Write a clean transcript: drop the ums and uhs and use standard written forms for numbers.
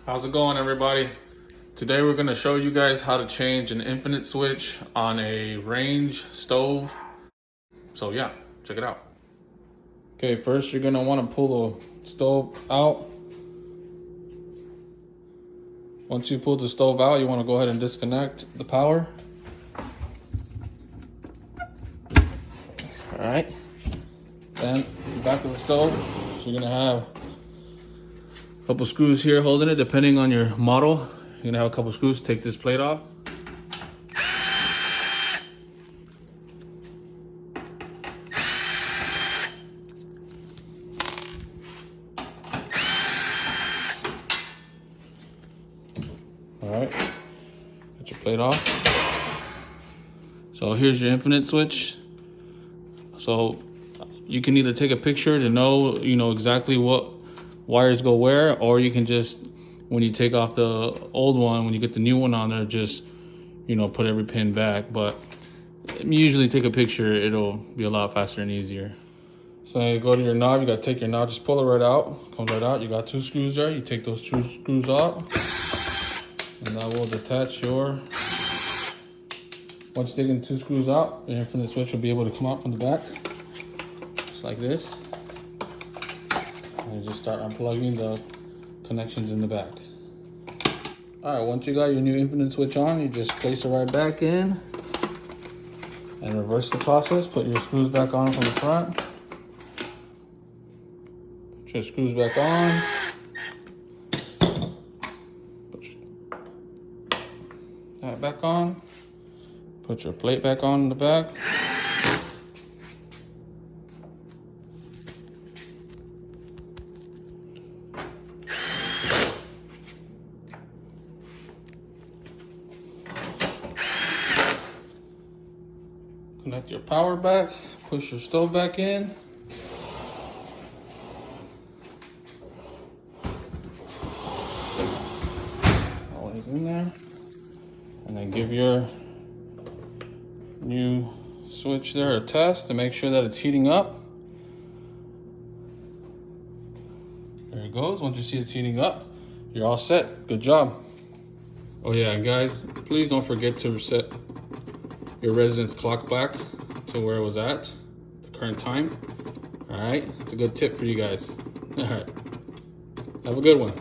How's it going, everybody? Today we're going to show you guys how to change an infinite switch on a range stove. So yeah, check it out. Okay, first you're going to want to pull the stove out. Once you pull the stove out, you want to go ahead and disconnect the power. All right. Then back to the stove. So you're going to have a couple screws here holding it, depending on your model. You're gonna have a couple screws to take this plate off. All right, get your plate off. So here's your infinite switch. So you can either take a picture to know, exactly what wires go where, or you can just, when you take off the old one, when you get the new one on there, just, put every pin back. But you usually take a picture, it'll be a lot faster and easier. So you go to your knob, you gotta take your knob, just pull it right out, comes right out. You got two screws there, you take those two screws out, and that will detach your, once you take two screws out, your infinite switch will be able to come out from the back, just like this. And you just start unplugging the connections in the back. All right, once you got your new infinite switch on, you just place it right back in and reverse the process. Put your screws back on from the front. Put your screws back on. Put that back on. Put your plate back on in the back. Connect your power back, push your stove back in. Always in there. And then give your new switch there a test to make sure that it's heating up. There it goes. Once you see it's heating up, you're all set. Good job. Oh yeah, and guys, please don't forget to reset your residence clock back to where it was at, the current time. All right, it's a good tip for you guys. All right, have a good one.